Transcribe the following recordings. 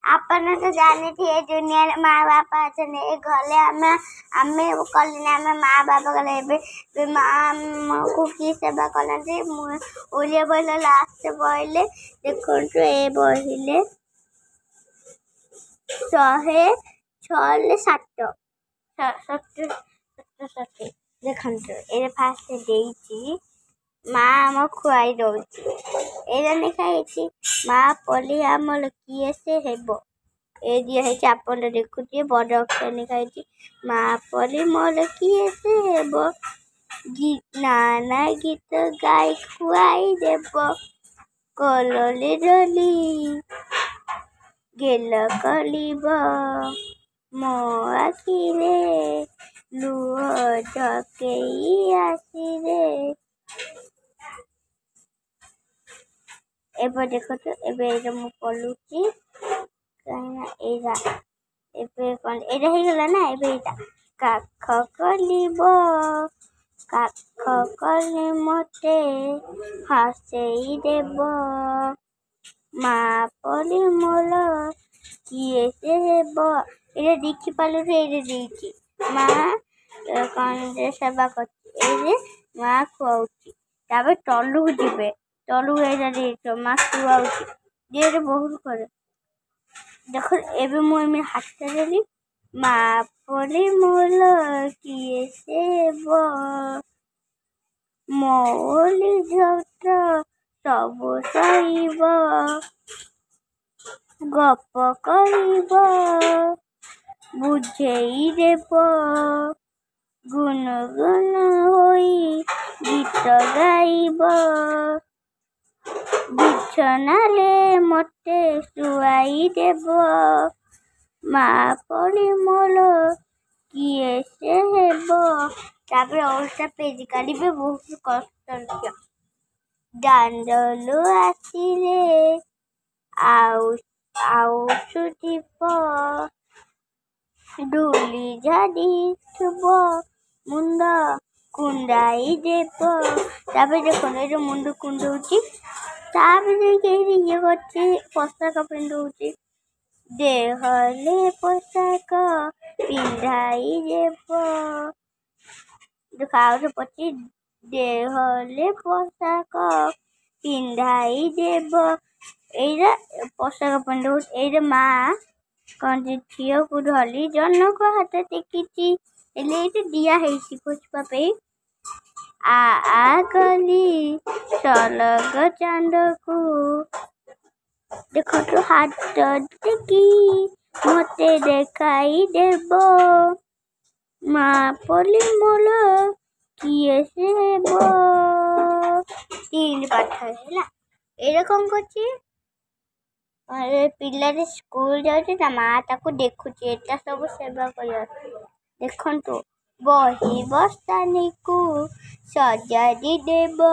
ଆପଣ ତ ଜାଣିଥିବେ ଦୁନିଆରେ ମା ବାପା ଅଛନ୍ତି। ଏ ଘରେ ଆମେ କଲିନି ଆମେ ମା ବାପା କଲେ। ଏବେ ମା ଆମକୁ କି ସେବା କରନ୍ତି। ଓଡ଼ିଆ ବହିର ଲାଷ୍ଟ ବହିଲେ ଦେଖନ୍ତୁ, ଏ ବହିଲେ 106 ଦେଖନ୍ତୁ, ଏ ଫାଷ୍ଟ ଦେଇଛି ମା ଆମ ଖୁଆଇ ଦଉଛି। ଏଇଟା ଲେଖା ହେଇଛି ମା ପରି ଆମର କିଏ ସେ ହେବ। ଏ ଦିଆ ହେଇଛି, ଆପଣ ଦେଖୁଥିବେ ବଡ଼ ଅକ୍ଷର ଲେଖା ହେଇଛି ମା ପରି ମୋର କିଏ ସେ ହେବ। ନାନା ଗୀତ ଗାଇ ଖୁଆଇ ଦେବ। କୋଳରେ ଡୋଲି ଗେଲ କରିବ। ମୋ ଆଖିରେ ଲୁହ ଝକେଇ ଆସିରେ। ଏବେ ଦେଖନ୍ତୁ, ଏବେ ଏଇଟା ମୁଁ ପଢ଼ୁଛି କାହିଁକିନା ଏବେ କ'ଣ ଏଇଟା ହେଇଗଲା ନା। ଏବେ ଏଇଟା କାଖ କରିବ। କାଖ କଲେ ମୋତେ ହସେଇ ଦେବ। ମା ପରି ମୋର କିଏ ସେ ହେବ। ଏଇଟା ଦେଖିପାରିଲୁ, ଏଇଟା ଦେଇଛି ମା କ'ଣ ସେବା କରୁଛି। ଏଇରେ ମା ଖୁଆଉଛି। ତାପରେ ତଳକୁ ଯିବେ, ତଳକୁ ଏଇଟା ଦେଇଛ ମା ଖୁଆଉଛି। ଏଇଟା ବହୁତ କରେ। ଦେଖ ଏବେ ମୁଁ ଏମିତି ହାତ ଦେଲି ମା ପରି ମୋର କିଏ ସେ ହେବ। ମଉଳି ଝଟ ସବୁ ସହିବ। ଗପ କହିବ ବୁଝେଇ ଦେବ। ଗୁଣଗୁଣ ହୋଇ ଗୀତ ଗାଇବ। ବିଛଣାରେ ମୋତେ ଶୁଆଇ ଦେବ। ମା ପରି ମୋର କିଏ ସେ ହେବ। ତାପରେ ଅଲଗା ପେଜ କାଢ଼ିବେ, ବହୁତ କଷ୍ଟ। ଦାଣ୍ଡରୁ ଆସିଲେ ଆଉସୁଥିବ। ଧୂଳି ଝାଡ଼ିଥିବ, ମୁଣ୍ଡ କୁଣ୍ଡାଇ ଦେବ। ତାପରେ ଦେଖନ୍ତୁ, ଏଇଟା ମୁଣ୍ଡ କୁଣ୍ଡଉଛି। ତାପରେ ଯାଇକି ଏଇଠି ଇଏ କରୁଛି, ପୋଷାକ ପିନ୍ଧଉଛି। ଦେହରେ ପୋଷାକ ପିନ୍ଧାଇ ଦେବ। ଆଉରେ ପଛି ଦେହରେ ପୋଷାକ ପିନ୍ଧାଇ ଦେବ। ଏଇଟା ପୋଷାକ ପିନ୍ଧଉଛି। ଏଇଟା ମା କ'ଣ ଝିଅକୁ ଧରି ଜଣଙ୍କ ହାତ ଟେକିଛି। ହେଲେ ଏଇଟା ଦିଆ ହେଇଛି ପୁଷ୍ପା ପାଇଁ। ଆ କଲି ସ୍ୱର୍ଗ ଚାନ୍ଦକୁ। ଦେଖନ୍ତୁ, ହାତ ଟେକି ମୋତେ ଦେଖାଇ ଦେବ। ମା ପରି ମୋର କିଏ ସେ ହେବ। 3 ପାଠ ହେଲା। ଏଇଟା କ'ଣ କରୁଛି, ପିଲାଟି ସ୍କୁଲ ଯାଉଛି, ତା ମା ତାକୁ ଦେଖୁଛି। ଏଟା ସବୁ ସେବା କରିବା। ଦେଖନ୍ତୁ, ବହି ବସ୍ତାନିକୁ ସଜାଡ଼ି ଦେବ।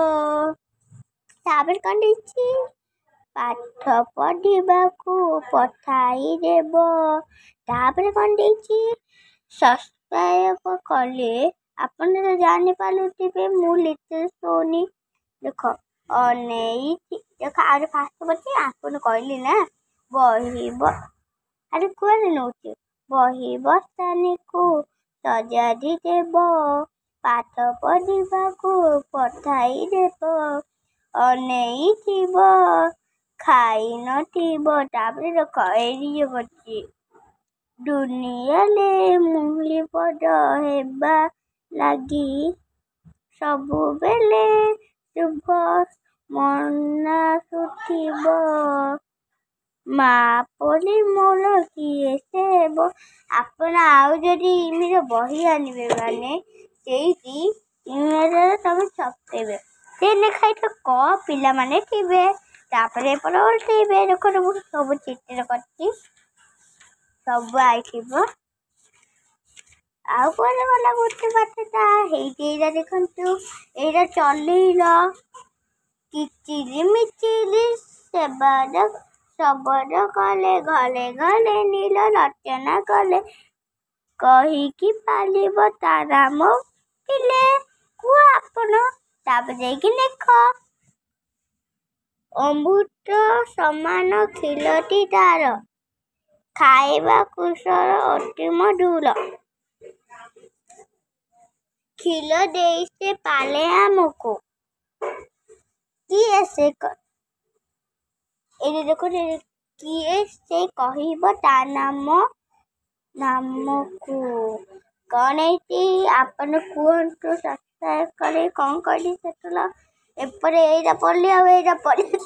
ତାପରେ କ'ଣ ଦେଇଛି, ପାଠ ପଢ଼ିବାକୁ ପଠାଇ ଦେବ। ତାପରେ କ'ଣ ଦେଇଛି, ସବସ୍କ୍ରାଇବ କଲେ ଆପଣ ତ ଜାଣିପାରୁଥିବେ ମୁଁ ଲିଟିଲ୍ ସୋନି। ଦେଖ ଅନେଇଛି। ଦେଖ ଆହୁରି ଫାଷ୍ଟ କରୁଛି, ଆପଣ କହିଲି ନା ଆରେ କୁଆଡ଼େ ନେଉଛି। ବହି ବସ୍ତାନିକୁ ସଜାଡ଼ି ଦେବ। ପାଠ ପଢ଼ିବାକୁ ପଠାଇ ଦେବ। ଅନେଇଥିବ ଖାଇ ନଥିବ। ତାପରେ ଦେଖ ଏଇଠି କରୁଛି, ଦୁନିଆରେ ମୁଳି ବଡ଼ ହେବା ଲାଗି ସବୁବେଳେ ଶୁଭ ମନାସୁଥିବ। ମା ପରି ମୋର କିଏ ସେ ହେବ। ଆପଣ ଆଉ ଯଦି ଇମିର ବହି ଆଣିବେ ମାନେ ସେଇଠି ଇଂରାଜୀରେ ସବୁ ଛପେଇବେ। ସେ ଲେଖାଇତ ପିଲାମାନେ ଥିବେ। ତାପରେ ଏପଟେ ଓଲଟେଇବେ। ଦେଖନ୍ତୁ, ମୁଁ ସବୁ ଚିତ୍ର କରିଛି, ସବୁ ଆଇଥିବ। ଆଉ କୁଆଡ଼େ ଗଲା ଗୋଟେ ପାଠଟା। ହେଇଛି ଏଇଟା ଦେଖନ୍ତୁ, ଏଇଟା ଚଲେଇଲ କିଚିରି ମିଚିରି ଶବଦ କଲେ। ଘରେ ଘରେ ନୀଳ ରଚନା କଲେ। କହିକି ପାରିବ ତାରା ମଉକିଲେ। କୁହ ଆପଣ। ତାପରେ ଯାଇକି ଲେଖ, ଅମୃତ ସମାନ ଖିଲଟି ତାର। ଖାଇବା କୁଶଳ ଅତି ମଧୁର। କ୍ଷୀର ଦେଇ ସେ ପାଳେ ଆମକୁ। କିଏ ସେ ଏଇଠି ଦେଖ, କିଏ ସେ କହିବ ତା ନାମକୁ? କ'ଣ ହେଇଛି ଆପଣ କୁହନ୍ତୁ। ସବସ୍କ୍ରାଇବ୍ କରି କ'ଣ କରି ସେଠୁଲ ଏପଟେ ଏଇଟା ପଡ଼ିଲି ଆଉ ଏଇଟା ପଡ଼ିଲି।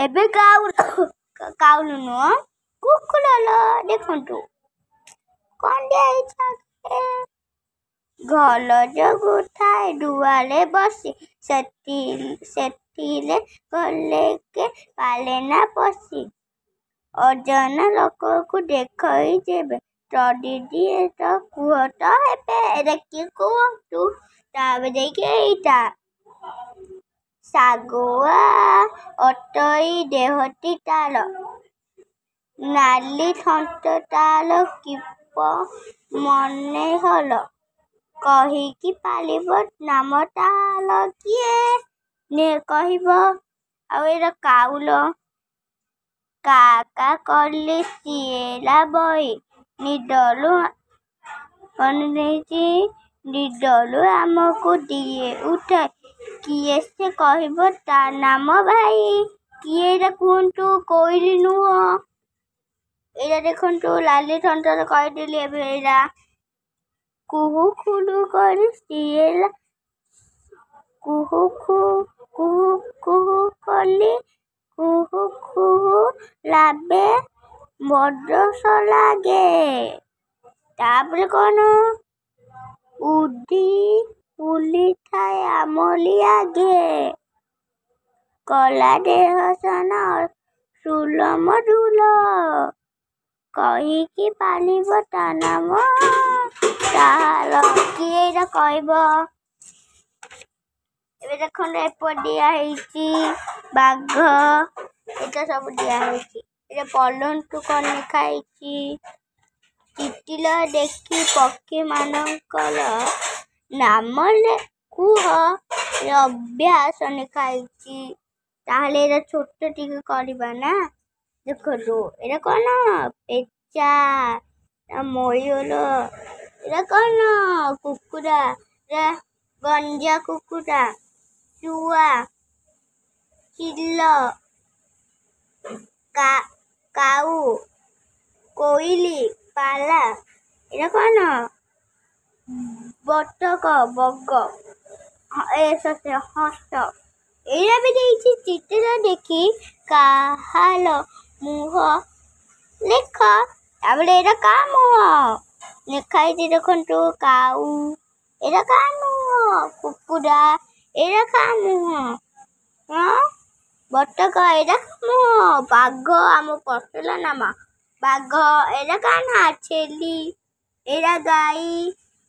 ଏବେ କାଉନ ନୁହଁ, କୁକୁର ଦେଖନ୍ତୁ କ'ଣ ଦିଆହେଇଛି। ଘର ଯୋଗୁ ଥାଏ ଦୁଆରେ ବସି, ସେଥିରେ ଗଲେକେ ପାଳେ ନା ପଶି। ଅଜଣା ଲୋକକୁ ଦେଖଇ ଯେବେ, ତଡ଼ିଦିଏ ତ କୁହ ତ ହେବେ। ଏଇଟା କିଏ କୁହନ୍ତୁ। ତାପରେ ଦେଇକି ଏଇଟା ଶାଗୁଆ ଅଟଇ ଦେହଟି ତାର, ନାଲି ଥଣ୍ଟ ତାର କିପ ମନେ ହଲ। କହିକି ପାଳିବ ନାମ ତାର କିଏ କହିବ। ଆଉ ଏଇଟା କାଉଲ। କା କା କଲି ଶିଏଲା ବହି, ନିଦରୁ ଆମକୁ ଦିଏ ଉଠାଇ। କିଏ ସେ କହିବ ତା ନାମ ଭାଇ। କିଏ ଏଇଟା କୁହନ୍ତୁ। କୋଇଲି ନୁହଁ। ଏଇଟା ଦେଖନ୍ତୁ ଲାଲି ଥଣ୍ଟରେ କହିଦେଲି। ଏବେ ଏଇଟା କୁହୁ କୁହୁ କରି ଶିଏଲା, କୁହୁ କଲି କୁହୁ କୁହୁ ଲାବେ ବଡସ ଲାଗେ। ତାପରେ କ'ଣ? ଉଲିଥାଏ ଆମଲି ଆଗେ, କଲା ଦେହ ସନ ସୁଲମ ଢୁଲ। କହିକି ପାଳିବ ତା ନାମ ତାହାର। କିଏ ଏଇଟା କହିବ? ଏବେ ଦେଖନ୍ତୁ ଏପଟ ଦିଆ ହେଇଛି ବାଘ। ଏଇଟା ସବୁ ଦିଆ ହେଇଛି। ଏଇଟା ପଲନ୍ତୁ କ'ଣ ଲେଖା ହେଇଛି। ତିତିଲ ଦେଖି ପକ୍ଷୀ ମାନଙ୍କର ନାମ କୁହ, ଅଭ୍ୟାସ ଲେଖା ହେଇଛି। ତାହେଲେ ଏଇଟା ଛୋଟ ଟିକେ କରିବା ନା। ଦେଖନ୍ତୁ ଏଇଟା କ'ଣ? ପେଚା, ମୟୂର। ଏଇଟା କ'ଣ? କୁକୁଡ଼ା। ଏଇଟା ଗଞ୍ଜା କୁକୁଡ଼ା। ଶୁଆ, ଚିଲ, କାଉ, କୋଇଲି, ପାଲା। ଏଇଟା କ'ଣ? ବତକ, ବଗ, ହଂସ। ଏଇଟା ବି ଦେଇଛି। ଚିତ୍ର ଦେଖି କାହାର ମୁହଁ ଲେଖ। ତାପରେ ଏଇଟା କା ମୁହଁ ଲେଖା ହେଇଛି। ଦେଖନ୍ତୁ କାଉ। ଏଇଟା କା ମୁହଁ? କୁକୁଡ଼ା। ଏଇଟା କା ମୁହଁ? ବତକ। ଏଇଟା ମୁହଁ? ବାଘ। ଆମ ପଶୁର ନାମ ବାଘ। ଏଇଟା କା ନା? ଛେଳି। ଏଇଟା ଗାଈ।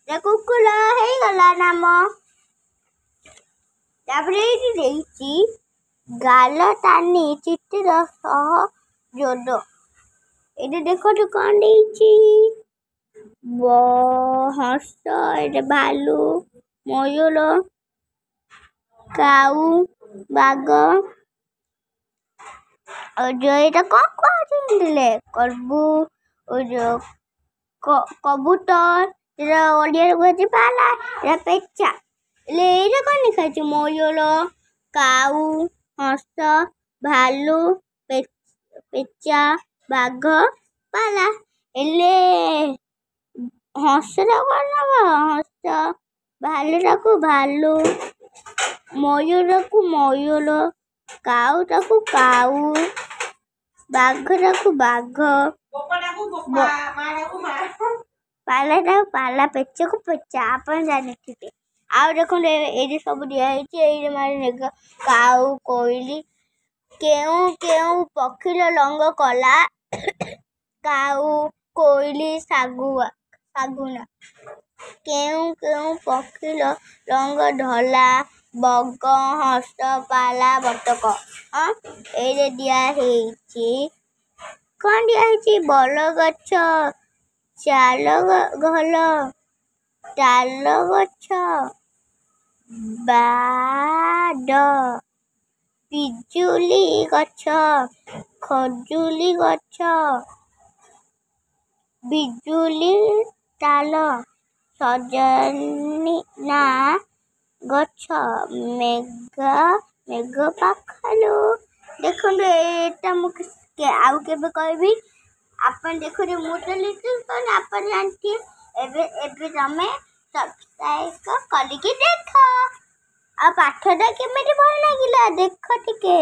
ଏଇଟା କୁକୁର। ହେଇଗଲା ନାମ। ତାପରେ ଏଇଠି ଦେଇଛି ଗାଲ ଟାଣି ଚିତ୍ର ସହ ଯୋଡ଼। ଏଇଟା ଦେଖନ୍ତୁ କ'ଣ ଦେଇଛି। ହଂସ, ଏଇଟା ଭାଲୁ, ମୟୂର, କାଉ, ବାଘ। ଏଇଟା କ'ଣ କୁହାଯାଇଥିଲେ? କବୁତର। ଏଇଟା ଓଡ଼ିଆରେ କୁହାଯାଏ ପାଲା। ଏଇଟା ପେଚା। ହେଲେ ଏଇଟା କ'ଣ ଲେଖା ହେଇଛି? ମୟୂର, କାଉ, ହଂସ, ଭାଲୁ, ପେଚା, ବାଘ, ପାଲା। ହେଲେ ହଂସଟାକୁ କ'ଣ ନବ? ହଂସ, ଭାଲୁଟାକୁ ଭାଲୁ, ମୟୂରକୁ ମୟୂର, କାଉଟାକୁ କାଉ, ବାଘଟାକୁ ବାଘ, ପାଲାଟାକୁ ପାଲା, ପେଚାକୁ ପେଚା। ଆପଣ ଜାଣିଥିବେ। ଆଉ ଦେଖନ୍ତୁ ଏଇଠି ସବୁ ଦିଆହେଇଛି। ଏଇଠି ମାନେ କାଉ, କୋଇଲି। କେଉଁ କେଉଁ ପକ୍ଷୀର ରଙ୍ଗ କଲା? କାଉ, କୋଇଲି, ଶାଗୁଣା। କେଉଁ କେଉଁ ପକ୍ଷୀର ରଙ୍ଗ ଧଳା? ବଗ, ହଂସ, ପାଲା, ବତକ। ଏଇରେ ଦିଆ ହେଇଛି। କ'ଣ ଦିଆହେଇଛି? ବରଗଛ, ତାଳ ଗଛ, ବାଡ଼, ପିଜୁଳି ଗଛ, ଖଜୁରୀ ଗଛ ବିଜୁଳି ତାଲ ସଜନା ଗଛ ମେଘ ପାଖରୁ ଦେଖନ୍ତୁ ଏଇଟା ମୁଁ ଆଉ କେବେ କହିବି ଆପଣ ଦେଖନ୍ତୁ ମୁଁ ତ ଲିଟଲ ଆପଣ ଜାଣିଥିବେ ଏବେ ତମେ ସବସ୍କ୍ରାଇବ କରିକି ଦେଖ ଆଉ ପାଠଟା କେମିତି ଭଲ ଲାଗିଲା ଦେଖ ଟିକେ।